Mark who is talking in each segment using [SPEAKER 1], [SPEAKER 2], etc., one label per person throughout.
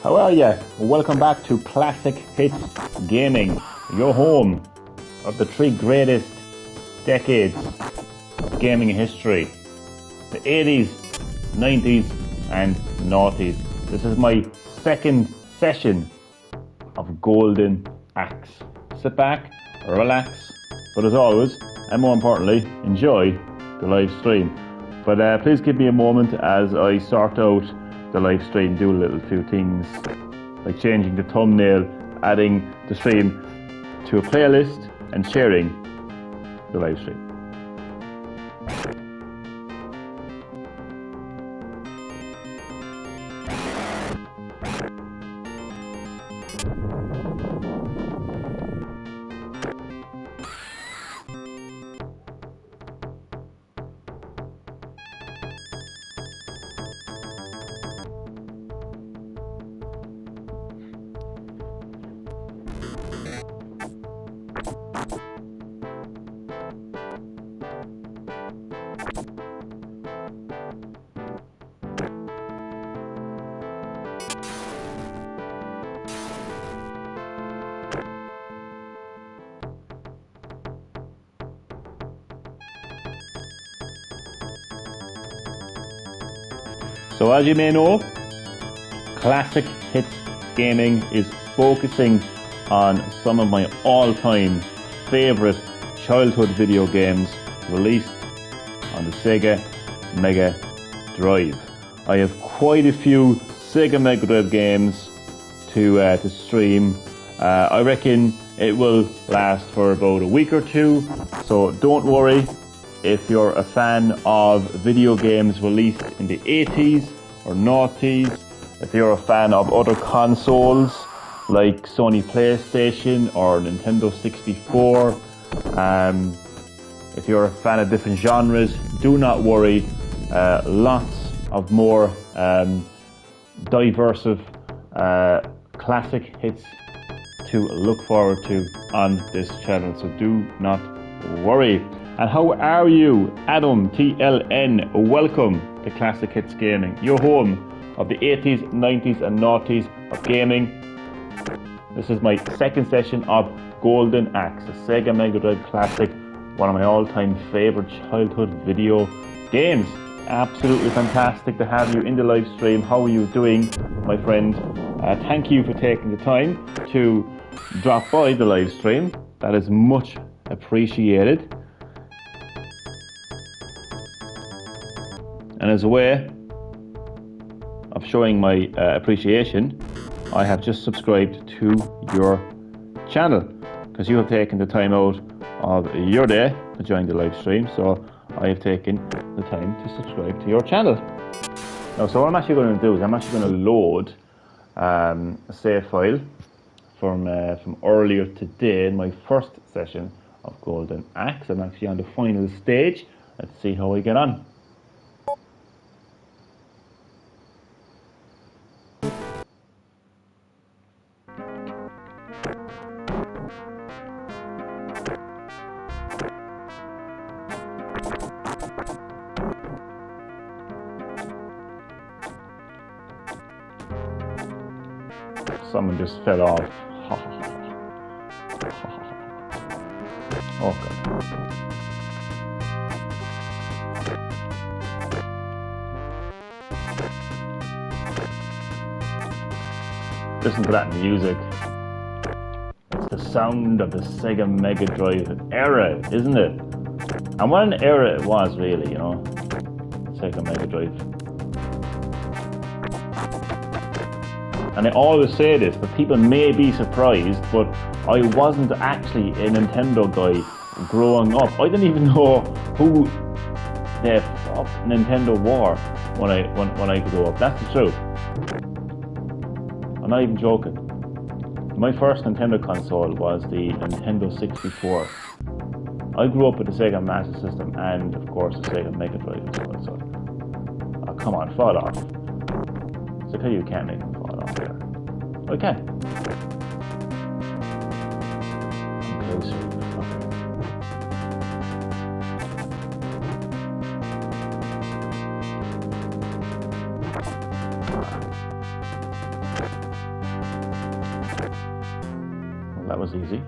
[SPEAKER 1] How are ya? Welcome back to Classic Hits Gaming, your home of the three greatest decades of gaming history. The 80s, 90s and noughties. This is my second session of Golden Axe. Sit back, relax, but as always, and more importantly, enjoy the live stream. But please give me a moment as I sort out the live stream, do a little few things like changing the thumbnail, adding the stream to a playlist and sharing the live stream. So as you may know, Classic Hits Gaming is focusing on some of my all-time favourite childhood video games released on the Sega Mega Drive. I have quite a few Sega Mega Drive games to stream. I reckon it will last for about a week or two, so don't worry. If you're a fan of video games released in the 80s or noughties, if you're a fan of other consoles like Sony PlayStation or Nintendo 64, if you're a fan of different genres, do not worry. Lots of more diverse classic hits to look forward to on this channel, so do not worry. And how are you? Adam TLN, welcome to Classic Hits Gaming, your home of the 80s, 90s and noughties of gaming. This is my second session of Golden Axe, a Sega Mega Drive classic, one of my all-time favourite childhood video games. Absolutely fantastic to have you in the live stream. How are you doing, my friend? Thank you for taking the time to drop by the live stream. That is much appreciated. And as a way of showing my appreciation, I have just subscribed to your channel because you have taken the time out of your day to join the live stream. So I have taken the time to subscribe to your channel. Now, so what I'm actually going to do is I'm actually going to load a save file from earlier today in my first session of Golden Axe. I'm actually on the final stage. Let's see how I get on. Someone just fell off. Oh God. Listen to that music. It's the sound of the Sega Mega Drive era, isn't it? And what an era it was, really, you know. Sega Mega Drive. And I always say this, but people may be surprised, but I wasn't actually a Nintendo guy growing up. I didn't even know who the fuck Nintendo were when I grew up. That's the truth. I'm not even joking. My first Nintendo console was the Nintendo 64. I grew up with the Sega Master System and, of course, the Sega Mega Drive as well. So, oh, come on, fall off. So how you can't make them fall off there. Okay. I'm closer. That was easy.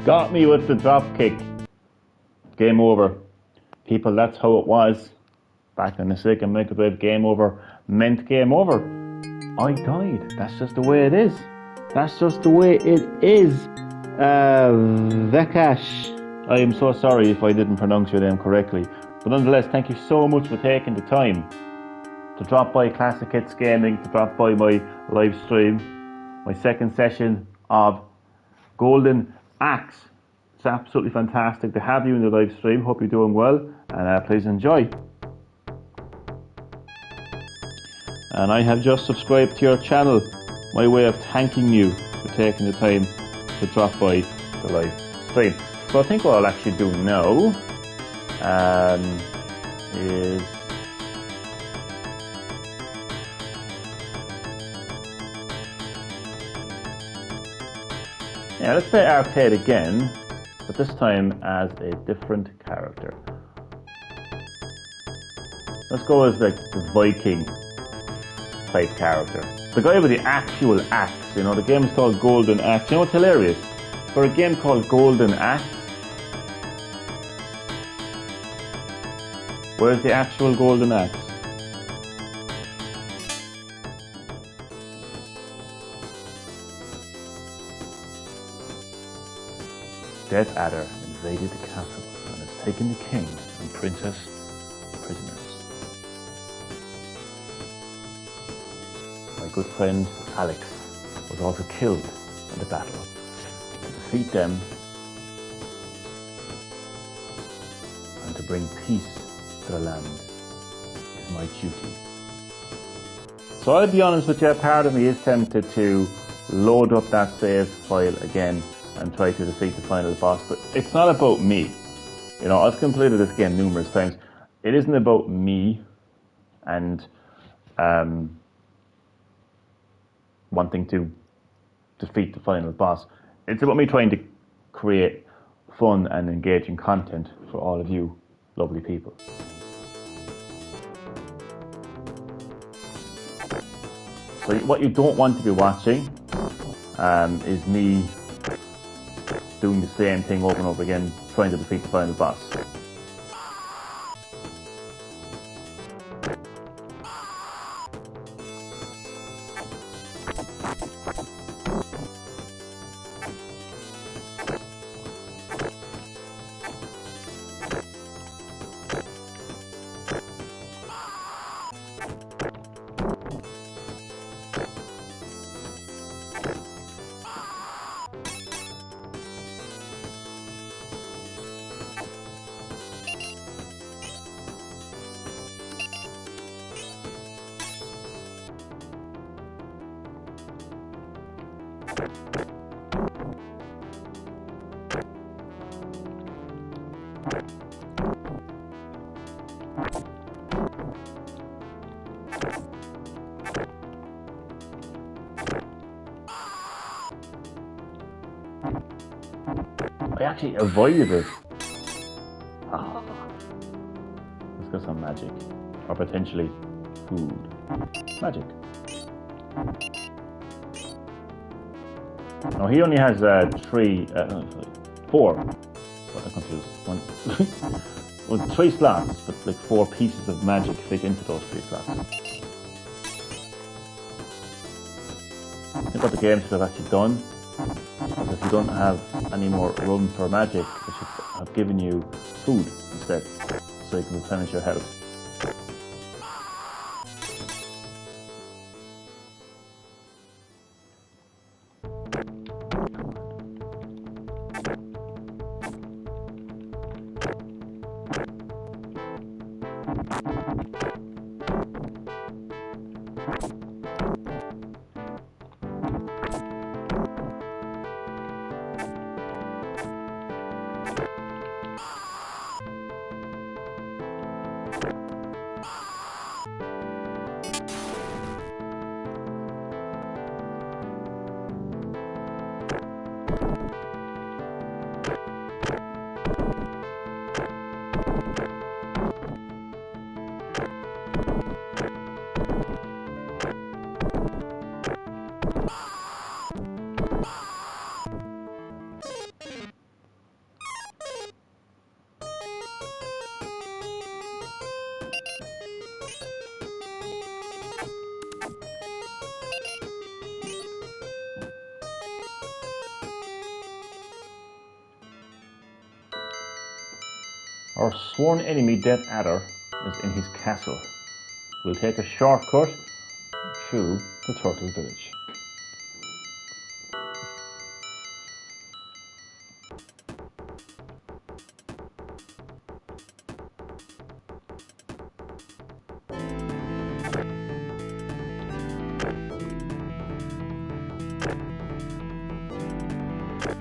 [SPEAKER 1] Got me with the drop kick. Game over. People, that's how it was. Back on the Sega Mega Drive, game over meant game over. I died. That's just the way it is. That's just the way it is. Vekash. I am so sorry if I didn't pronounce your name correctly. But nonetheless, thank you so much for taking the time to drop by Classic Hits Gaming, to drop by my live stream, my second session of Golden Axe. It's absolutely fantastic to have you in the live stream. Hope you're doing well, and please enjoy. And I have just subscribed to your channel, my way of thanking you for taking the time to drop by the live stream. So I think what I'll actually do now is let's play arcade again, but this time as a different character. Let's go as like the Viking type character. The guy with the actual axe, you know, the game is called Golden Axe. You know what's hilarious? For a game called Golden Axe, where's the actual Golden Axe? Death Adder invaded the castle and has taken the king and princess prisoners. My good friend Alex was also killed in the battle. To defeat them and to bring peace to the land is my duty. So I'll be honest with you, part of me is tempted to load up that save file again and try to defeat the final boss, but it's not about me. You know, I've completed this game numerous times. It isn't about me and wanting to defeat the final boss. It's about me trying to create fun and engaging content for all of you lovely people. So what you don't want to be watching is me doing the same thing over and over again, trying to defeat the final boss. I actually avoided it. Ah. Let's get some magic. Or potentially food. Magic. No, he only has four. I'm confused. One, well, 3 slots, but like 4 pieces of magic fit into those 3 slots. I think what the game should have actually done is if you don't have any more room for magic, it should have given you food instead, so you can replenish your health. Our sworn enemy, Death Adder, is in his castle. We'll take a shortcut through the Turtle Village.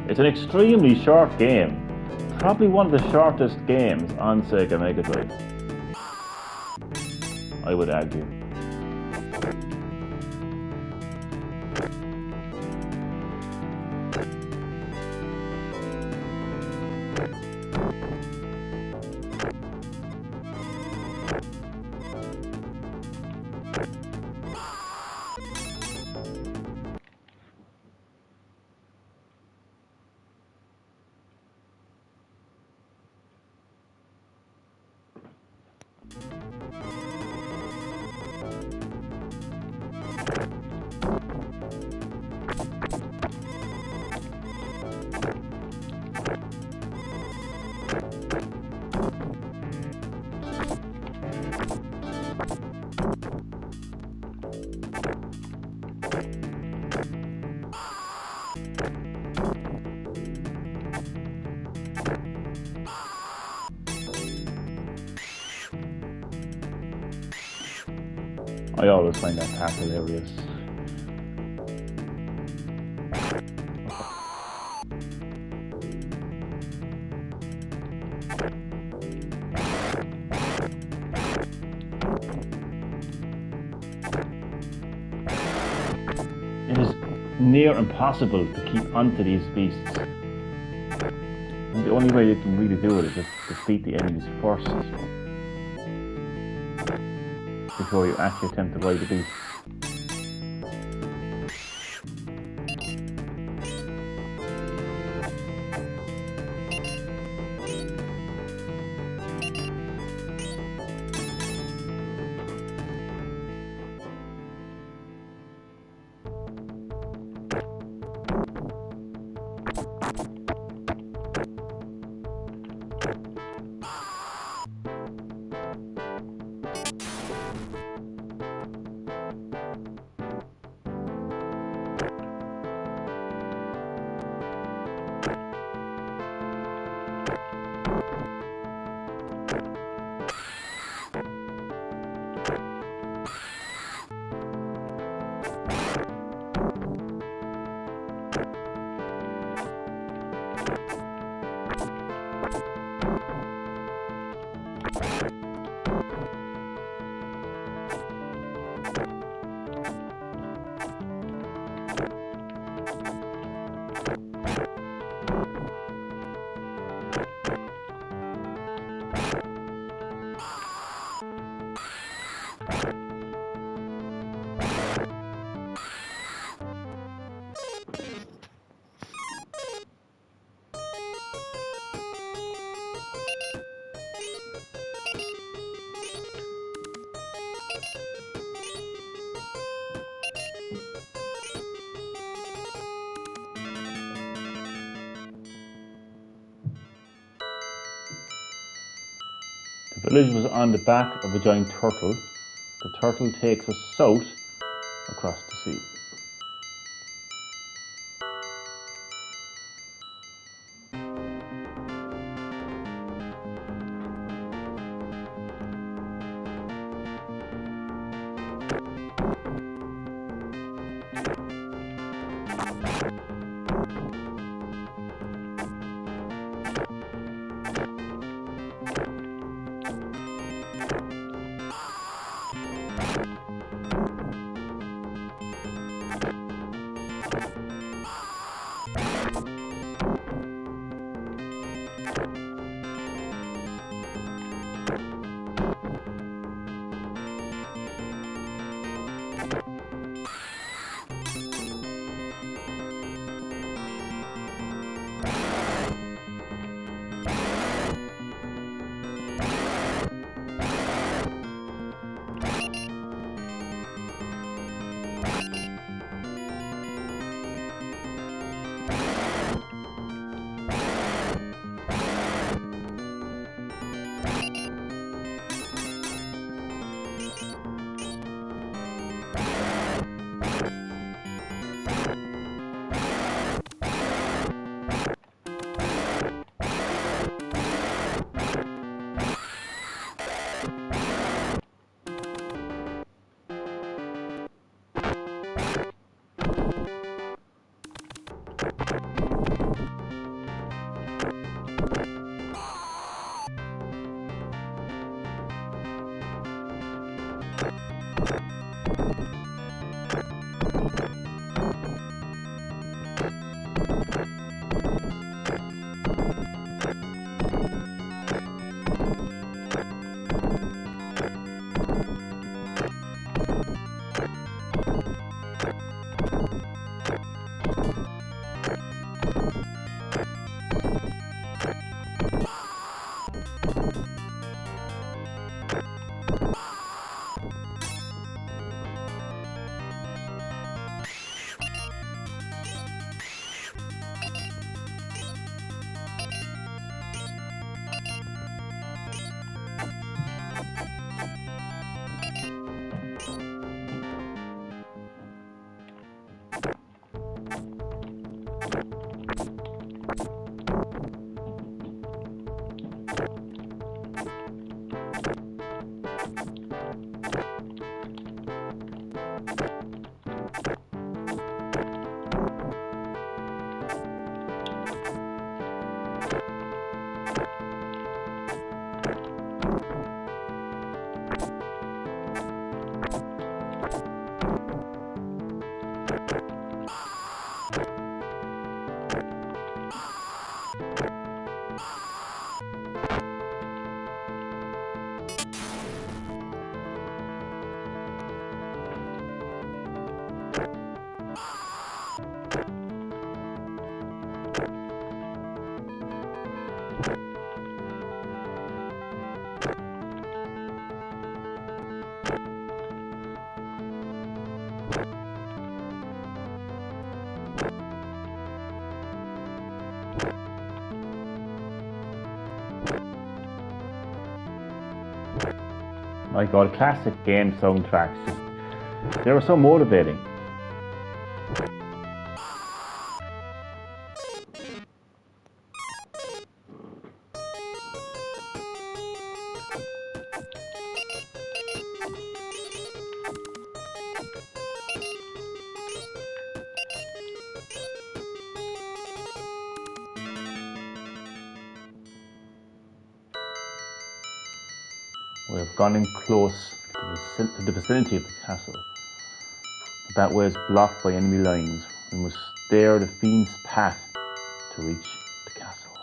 [SPEAKER 1] It's an extremely short game. Probably one of the shortest games on Sega Mega Drive, I would argue. I always find that path hilarious. It is near impossible to keep onto these beasts. And the only way you can really do it is just defeat the enemies first, before you actually attempt to ride the beast. The village was on the back of a giant turtle. The turtle takes us south across the sea. My God, classic game soundtracks. They were so motivating. We have gone in close to the vicinity of the castle. That way is blocked by enemy lines. We must stare the fiend's path to reach the castle.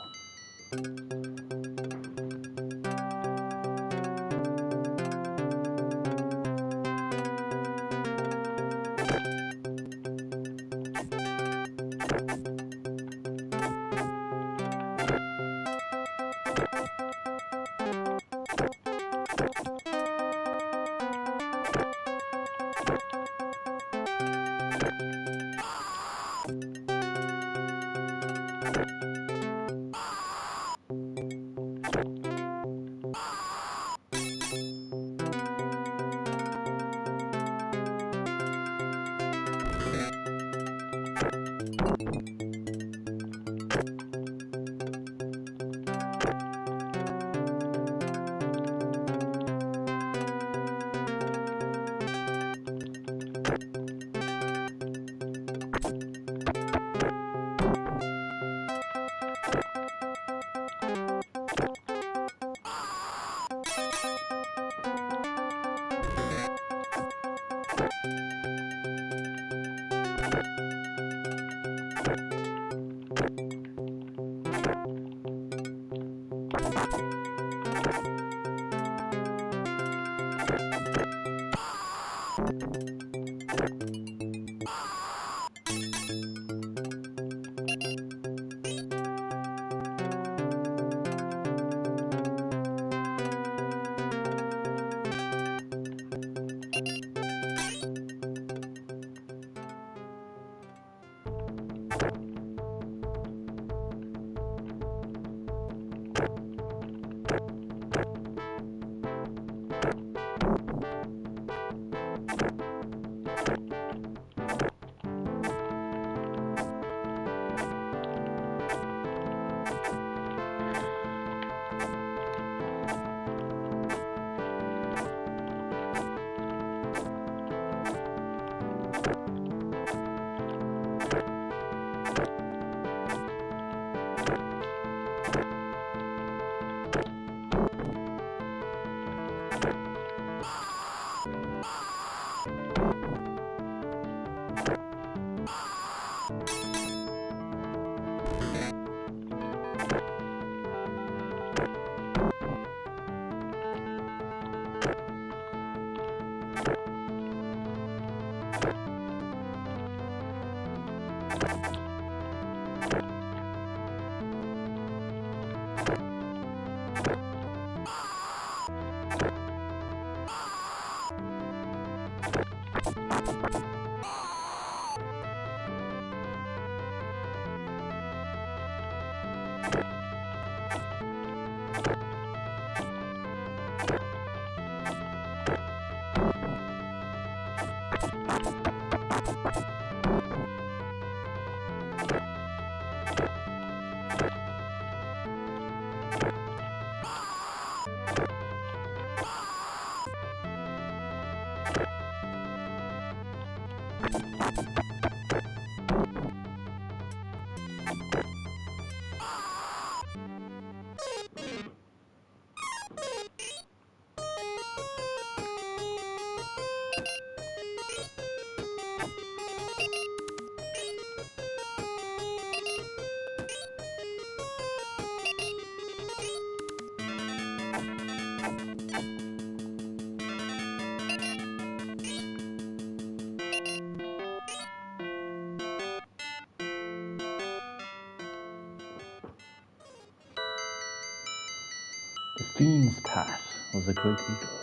[SPEAKER 1] The Fiend's Path was a great eagle.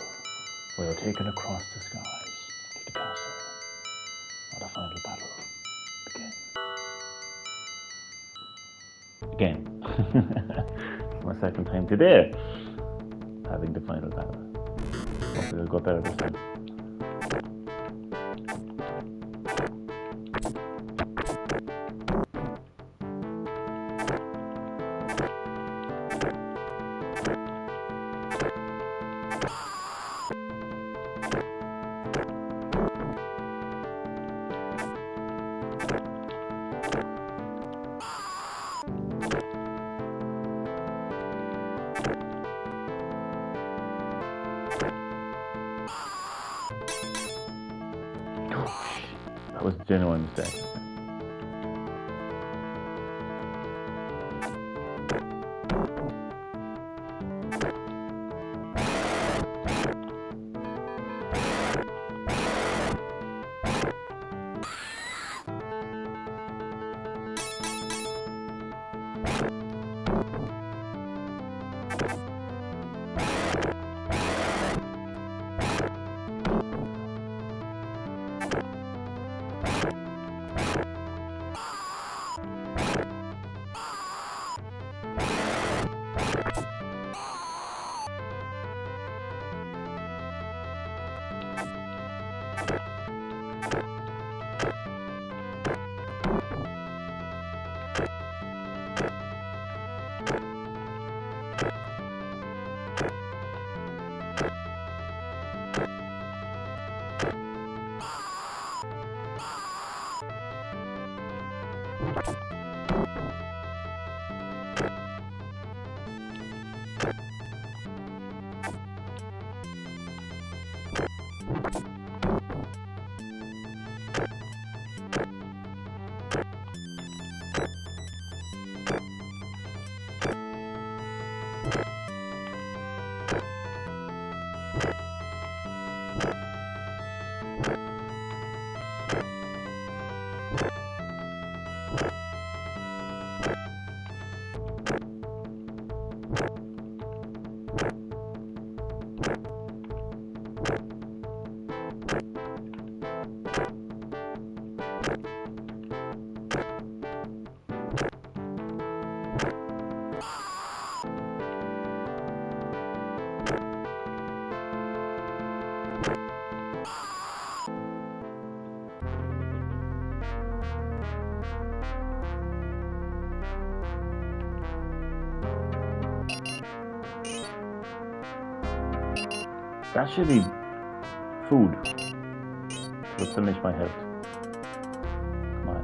[SPEAKER 1] We were taken across the skies to the castle. Now the final battle begins. Again. My second time today having the final battle. Hopefully it'll go better this time. That was a genuine mistake. That should be food to replenish my health. Come on.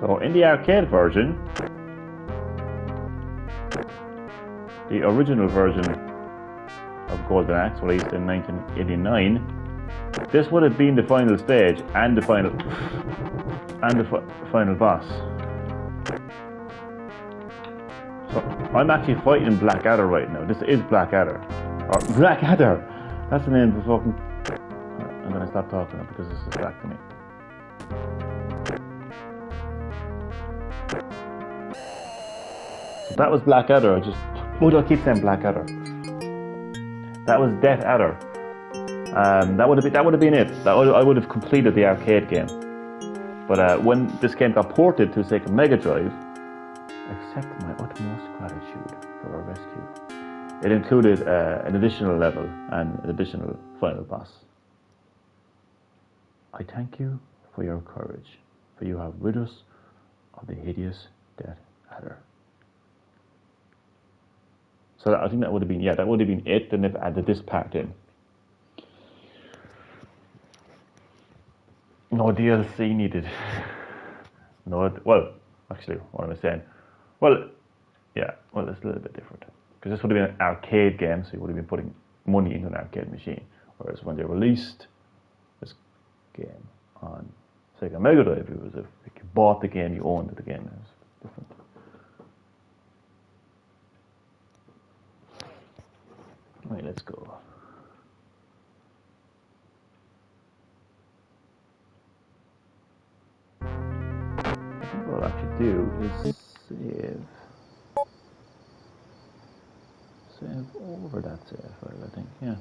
[SPEAKER 1] So in the arcade version, the original version of Golden Axe, released in 1989, this would have been the final stage and the final boss. So I'm actually fighting Blackadder right now. This is Blackadder, or Blackadder. That's the name of the fucking. I'm gonna stop talking now because this is back to me. So that was Blackadder. Why do I keep saying Blackadder? That was Death Adder. That would have been it. I would have completed the arcade game. But when this game got ported to Sega Mega Drive, accept my utmost gratitude for our rescue. It included an additional level and an additional final boss. I thank you for your courage, for you have rid us of the hideous Death Adder. So I think that would have been it. Then they've added this part in. No DLC needed. No, well, actually, what am I saying? Well, yeah, well, it's a little bit different because this would have been an arcade game, so you would have been putting money into an arcade machine. Whereas when they released this game on Sega Mega Drive, it was if you bought the game, you owned the game. It was different. Right, let's go. I think what I'll actually do is save over that save file, I think, yeah.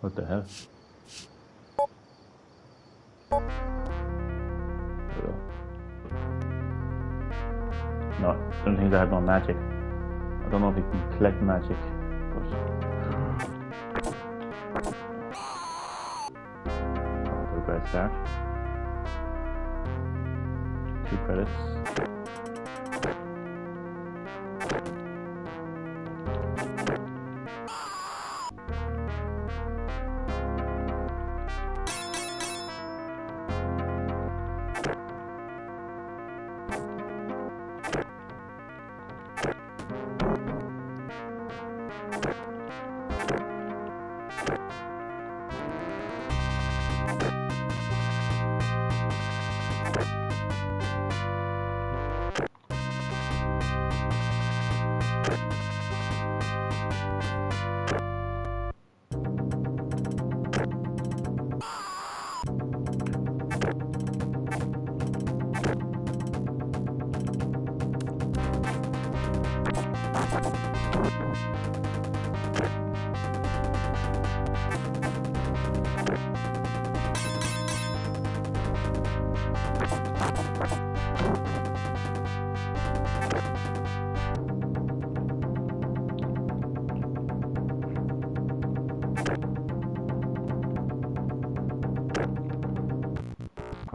[SPEAKER 1] What the hell? No, I don't think I have no magic. I don't know if you can collect magic, but... Oh, great start. 2 credits.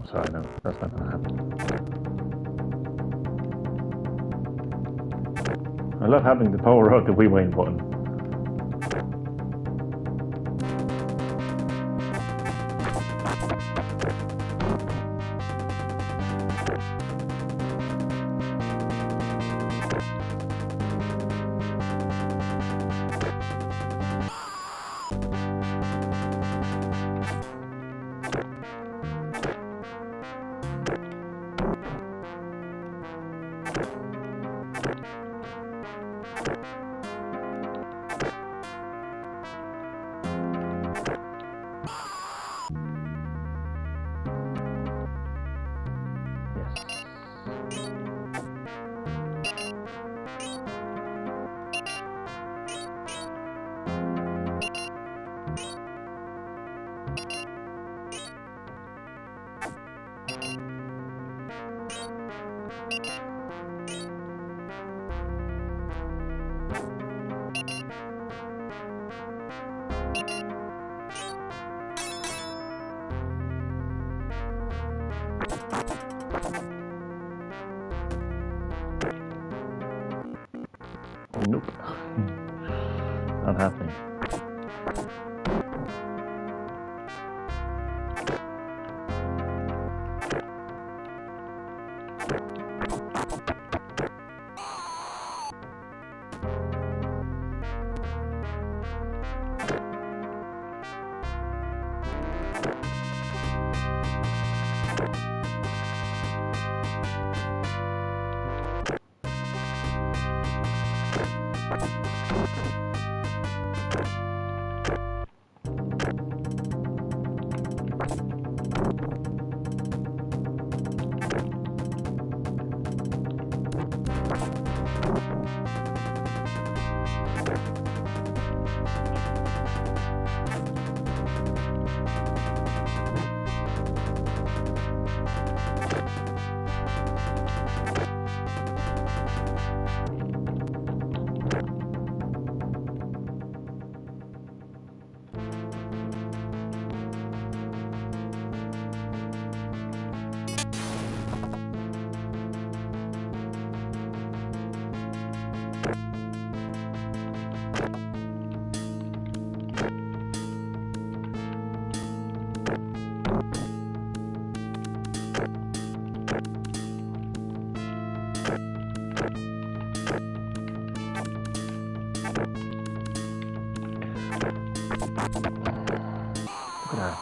[SPEAKER 1] Sorry, no, that's not gonna happen. I love having the power out the rewind button. Nope. Not happening. Look at that.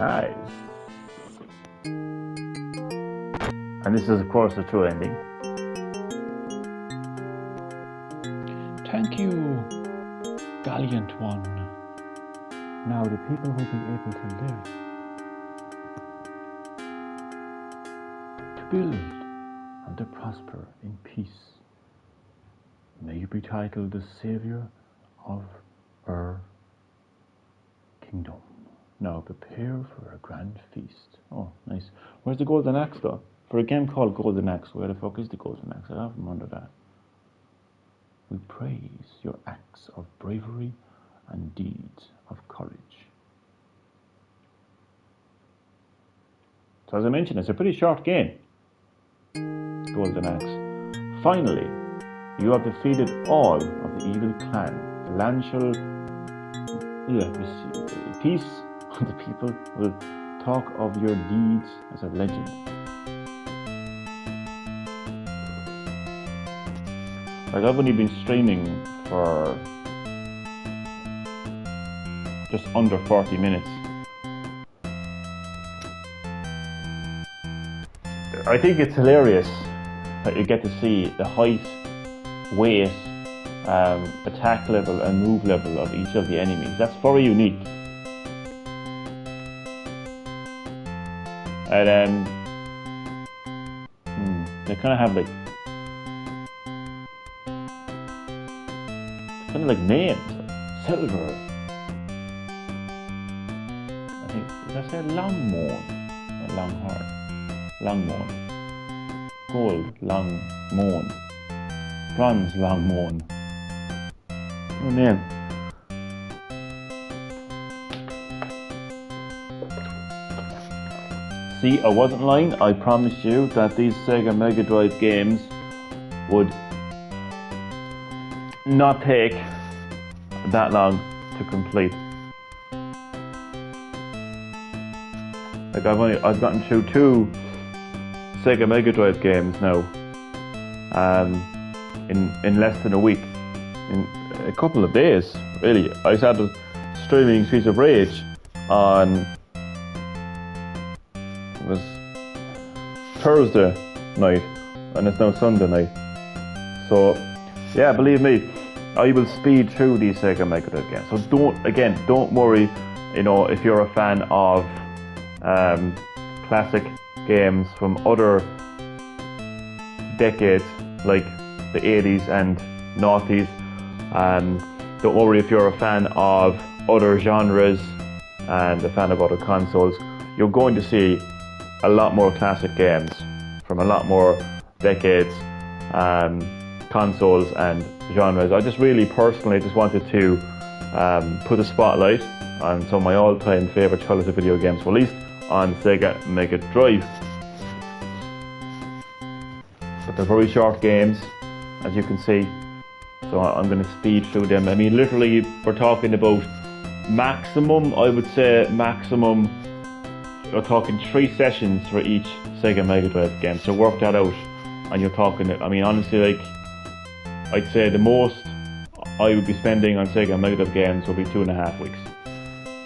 [SPEAKER 1] Nice. And this is, of course, the true ending. Thank you, valiant one. Now the people will be able to live, to build, and to prosper in peace. May you be titled the savior of our kingdom. Now prepare for a grand feast. Oh, nice. Where's the golden axe, though? For a game called Golden Axe, where the fuck is the golden axe? I haven't wondered that. We praise your acts of bravery and deeds of courage. So as I mentioned, it's a pretty short game. Golden Axe. Finally, you have defeated all of the evil clan. The land shall receive peace. The people will talk of your deeds as a legend. Like, I've only been streaming for just under 40 minutes. I think it's hilarious that you get to see the height, weight, attack level and move level of each of the enemies. That's very unique. And they kind of have like names, like silver. I think, did I say Longmorn or Longhorn? Longmorn. Gold Longmorn. Bronze Longmorn. No name. See, I wasn't lying. I promised you that these Sega Mega Drive games would not take that long to complete. Like, I've gotten through 2 Sega Mega Drive games now, in less than a week, in a couple of days, really. I started streaming Streets of Rage on, it was Thursday night, and it's now Sunday night. So, yeah, believe me, I will speed through these Sega Mega Drive games. So don't worry, if you're a fan of classic games from other decades, like the 80s and 90s. Don't worry if you're a fan of other genres and a fan of other consoles. You're going to see a lot more classic games from a lot more decades, consoles and genres. I just really personally just wanted to put a spotlight on some of my all-time favourite childhood video games released on Sega Mega Drive. But they're very short games, as you can see, so I'm going to speed through them. I mean, literally, we're talking about maximum, I would say maximum, you're talking 3 sessions for each Sega Mega Drive game, so work that out. And you're talking, I mean, honestly, like, I'd say the most I would be spending on Sega Mega Drive games would be 2.5 weeks.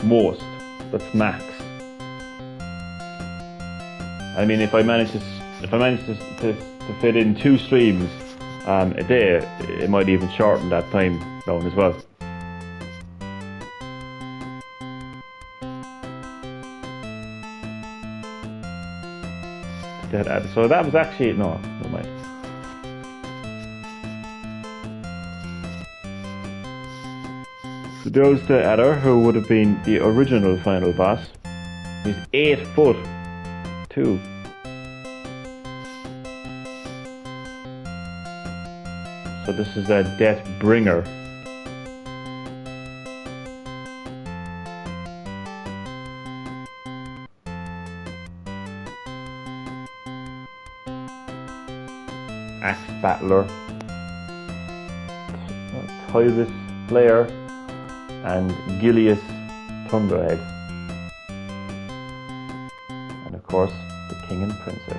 [SPEAKER 1] Most. That's max. I mean, if I manage to fit in 2 streams a day, it might even shorten that time down as well. So that was actually, no, never mind. So there's the Adder, who would have been the original final boss. He's 8 foot 2. So this is a Death Bringer. Axe Battler, Tyrus Slayer, and Gilius Thunderhead, and of course the King and Princess.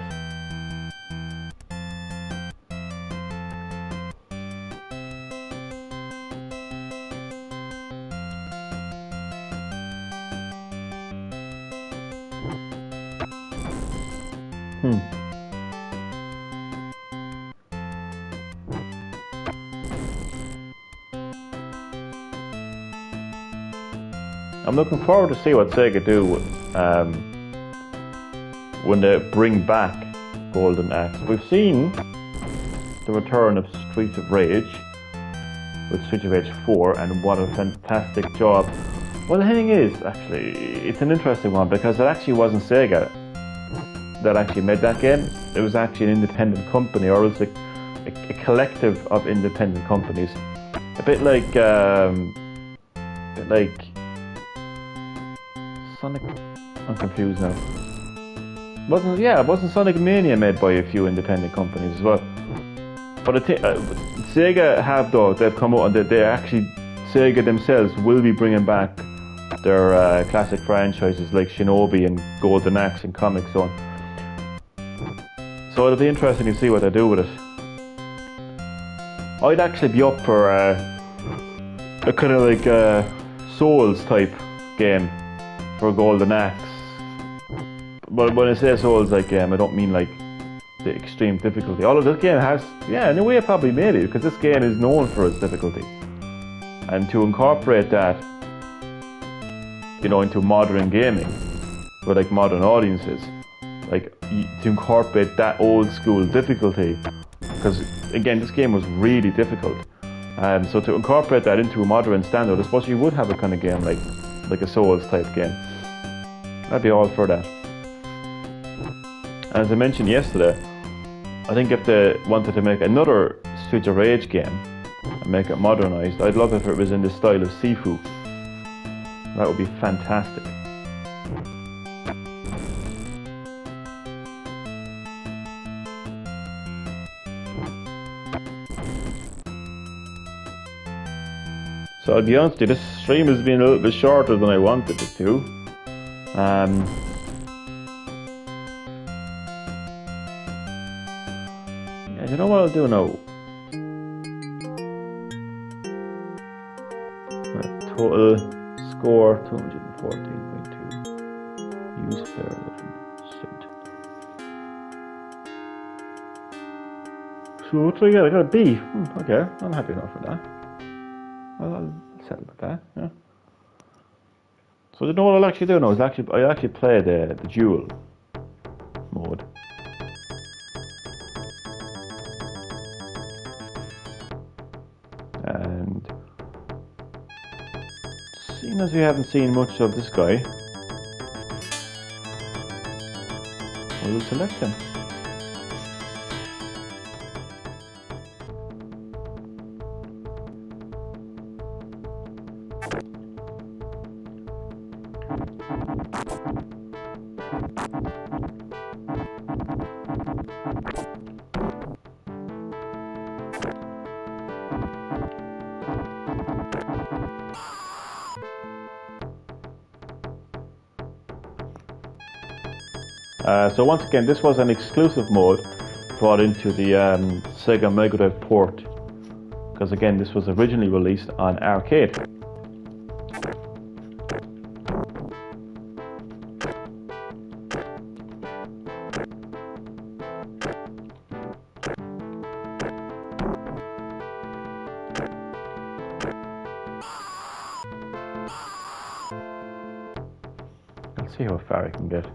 [SPEAKER 1] I'm looking forward to see what Sega do when they bring back Golden Axe. We've seen the return of Streets of Rage with Streets of Rage 4, and what a fantastic job. Well, the thing is, actually, it's an interesting one because it actually wasn't Sega that actually made that game. It was actually an independent company, or it was a collective of independent companies. A bit like Sonic. I'm confused now. It wasn't Sonic Mania made by a few independent companies as well. But I think Sega have, though, they've come out and they actually, Sega themselves will be bringing back their classic franchises like Shinobi and Golden Axe and Comic Zone. So it'll be interesting to see what they do with it. I'd actually be up for a kind of like Souls type game for Golden Axe. But when I say Souls like game, I don't mean like the extreme difficulty. Although this game has, in a way probably maybe, because this game is known for its difficulty. And to incorporate that, into modern gaming, with like modern audiences, like to incorporate that old school difficulty, because again this game was really difficult, so to incorporate that into a modern standard, I suppose you would have a kind of game like a Souls type game. I'd be all for that. And as I mentioned yesterday, I think if they wanted to make another Streets of Rage game and make it modernized, I'd love if it was in the style of Sifu. That would be fantastic. So I'll be honest with you, this stream has been a little bit shorter than I wanted it to. You know what I'll do now? Total score 214.2. Use fair living. So what do I get? I got a B. Okay, I'm happy enough with that. I'll settle with that. Yeah. So you know what I'll actually do now is I'll actually play the duel mode. And seeing as we haven't seen much of this guy, we'll select him. So once again, this was an exclusive mode brought into the Sega Mega Drive port, because again this was originally released on arcade. Let's see how far I can get.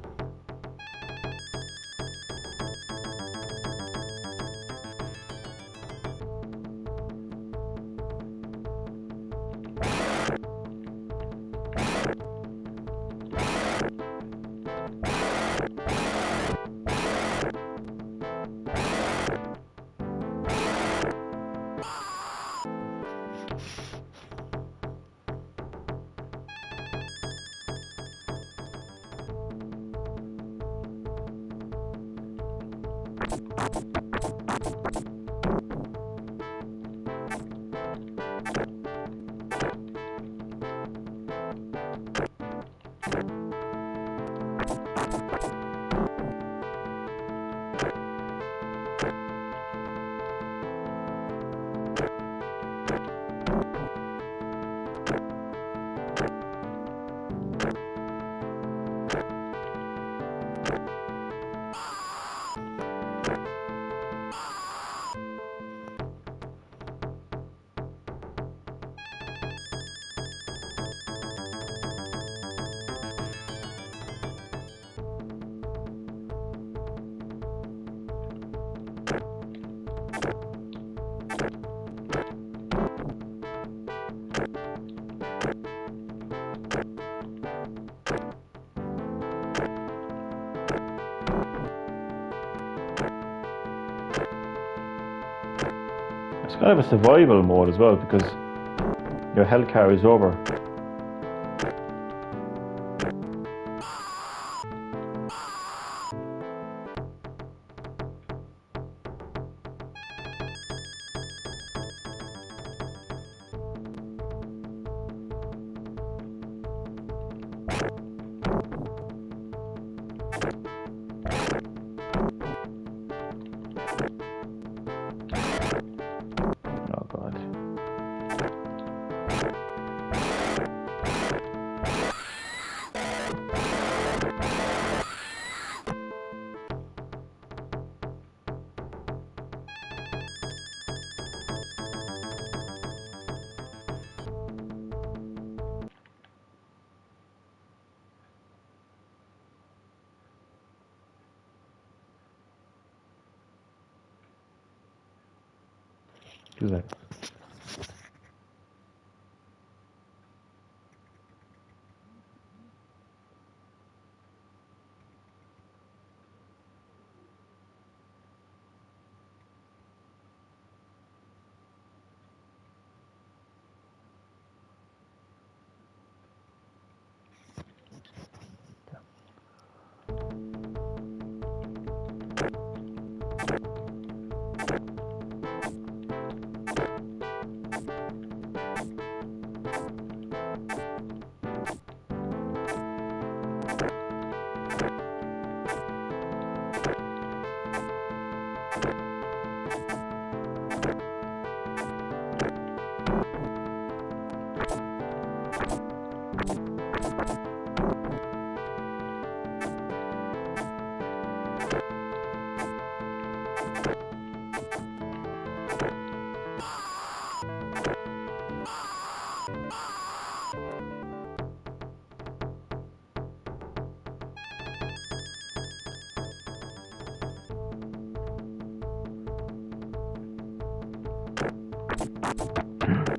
[SPEAKER 1] It's kind of a survival mode as well because your health carries over. Oh God. Who's that?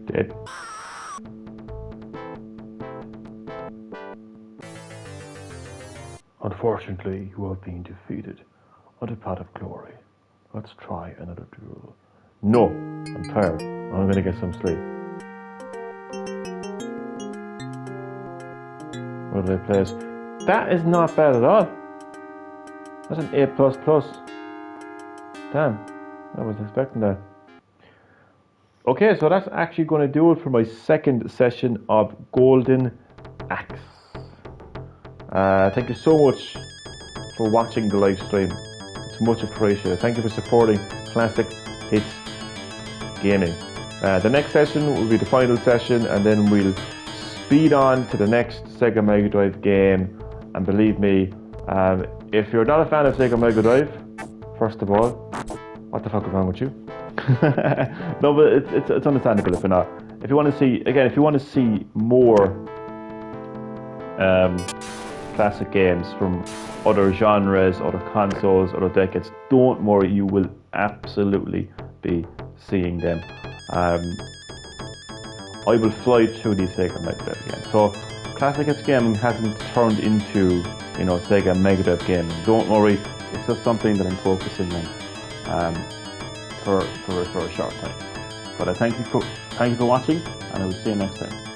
[SPEAKER 1] Dead. Unfortunately, you have been defeated on the path of glory. Let's try another duel. No, I'm tired. I'm gonna get some sleep. What did I place? That is not bad at all. That's an A++. Damn, I wasn't expecting that. Okay, so that's actually going to do it for my second session of Golden Axe. Thank you so much for watching the live stream. It's much appreciated. Thank you for supporting Classic Hits Gaming. The next session will be the final session, and then we'll speed on to the next Sega Mega Drive game. And believe me, if you're not a fan of Sega Mega Drive, first of all, what the fuck is wrong with you? No, but it's understandable if you're not. If you want to see, again, if you want to see more classic games from other genres, other consoles, other decades, don't worry, you will absolutely be seeing them. I will fly through these Sega Mega Drive again. So Classic Hits Gaming hasn't turned into, you know, Sega Mega Drive gaming. Don't worry, it's just something that I'm focusing on for a short time. But I thank you for watching, and I will see you next time.